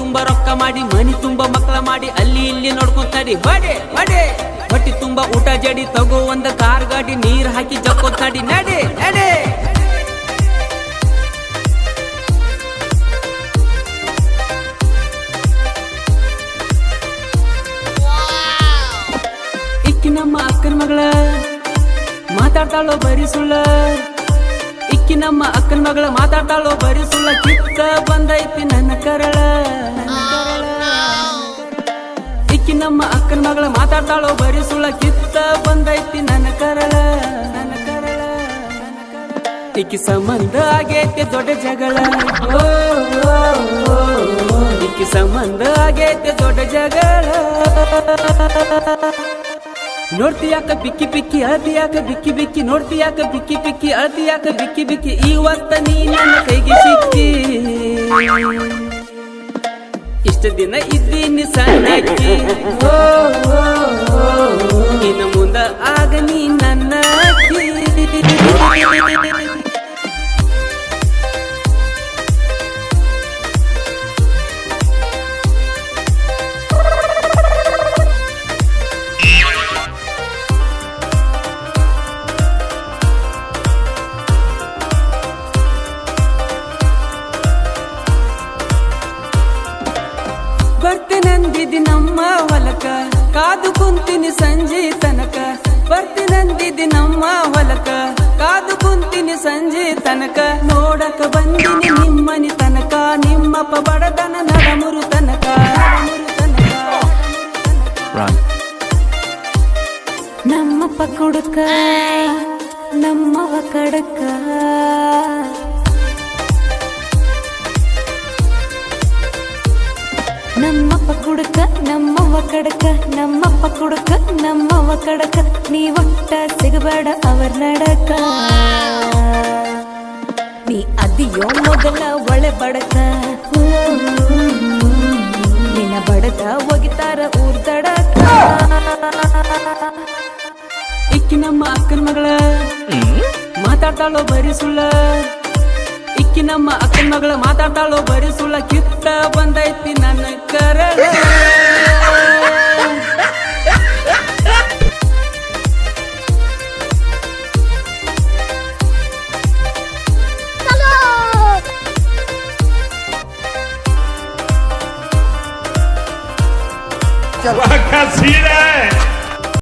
ತುಂಬಾ ರೊಕ್ಕ ಮಾಡಿ ಮನಿ ತುಂಬಾ ಮಕ್ಕಳ ಮಾಡಿ ಅಲ್ಲಿ ಇಲ್ಲಿ ನೋಡ್ಕೊಂತಾಡಿ ಬಡೆ ಬಡೆ ಹೊಟ್ಟಿ ತುಂಬಾ ಊಟ ಜಡಿ ತಗೋ ಒಂದ ಕಾರ್ ಗಾಡಿ ನೀರ್ ಹಾಕಿ ಜಕ್ಕೊಂತಾಡಿ ನಡೆ ನಡೆ ಇಕ್ಕಿ ನಮ್ಮ ಅಕ್ಕನ ಮಗಳ ಮಾತಾಡ್ತಾಳೋ ಬರಿ ಸುಳ್ಳ ಇಕ್ಕಿ ನಮ್ಮ ಅಕ್ಕನ ಮಗಳ ಮಾತಾಡ್ತಾಳೋ ಬರಿ ಸುಳ್ಳ ಕಿತ್ತ ಬಂದೈತಿ ನನ್ನ ಕರಳ ಇಕ್ಕಿ ನಮ್ಮ ಅಕ್ಕನ ಮಗಳ ಮಾತಾಡ್ತಾಳೋ ಬರಿ ಸುಳ್ಳ ಕಿತ್ತ ಬಂದೈತಿ ನನ್ನ ಕರಳ ಇಕ್ಕಿ ಸಂಬಂಧ ಆಗೈತೆ ದೊಡ್ಡ ಜಗಳ ಇಕ್ಕಿ ಸಂಬಂಧ ಆಗೈತೆ ದೊಡ್ಡ ಜಗಳ ನೋಡ್ತಿಯಾಕ ಬಿಕ್ಕಿ ಬಿಕ್ಕಿ ಅಳ್ತಿಯಾಕ ಬಿಕ್ಕಿ ಬಿಕ್ಕಿ ನೋಡ್ತಿಯಾಕ ಬಿಕ್ಕಿ ಬಿಕ್ಕಿ ಅಳ್ತಿಯಾಕ ಬಿಕ್ಕಿ ಬಿಕ್ಕಿ ಇವತ್ತ ನೀ ನನ್ನ ಕೈಗೆ ಸಿಕ್ಕಿ ಇಷ್ಟ ದಿನ ಇದ್ದೀನಿ ಸಣ್ಣಕ್ಕಿ ಇನ್ನು ಮುಂದ ಆಗ ನೀ ನನ್ನ ಬರ್ತೀನಂದಿದಿ ನಮ್ಮ ಹೊಲಕ ಕಾದು ಕುಂತೀನಿ ಸಂಜೆ ತನಕ ಬರ್ತೀನಂದಿದಿ ನಮ್ಮ ಹೊಲಕ ಕಾದು ಕುಂತೀನಿ ಸಂಜೆ ತನಕ ನೋಡಕ ಬಂದಿನಿ ನಿಮ್ಮನಿ ತನಕ ನಿಮ್ಮಪ್ಪ ಬಡದನ ನಡಮುರು ತನಕ ನಮ್ಮಪ್ಪ ಕುಡುಕ ನಮ್ಮವ ಕಡಕ ನಮ್ಮಪ್ಪ ಕುಡುಕ ನಮ್ಮವ್ವ ಕಡಕ ನಮ್ಮಪ್ಪ ಕುಡುಕ ನಮ್ಮವ್ವ ಕಡಕ ನೀ ಒಟ್ಟ ಸಿಗಬೇಡ ಅವರ್ ನಡಕ ನೀ ಅದಿಯೋ ಮೊದಲ ಒಳೆ ಬಡಕ ನಿನ್ನ ಬಡದ ಒಗಿತಾರ ಊರ್ ತಡಕ ಇಕ್ಕಿ ನಮ್ಮ ಅಕ್ಕನ ಮಗಳ ಮಾತಾಡ್ತಾಳೋ ಬರಿ ಸುಳ್ಳ ಇಕ್ಕಿ ನಮ್ಮ ಅಕ್ಕನ ಮಗಳ ಮಾತಾಡ್ತಾಳೋ ಬರಿ ಸುಳ್ಳ ಕಿತ್ತ ಬಂದೈತಿ ನನ್ನ ಕರಳ क्या सीन है।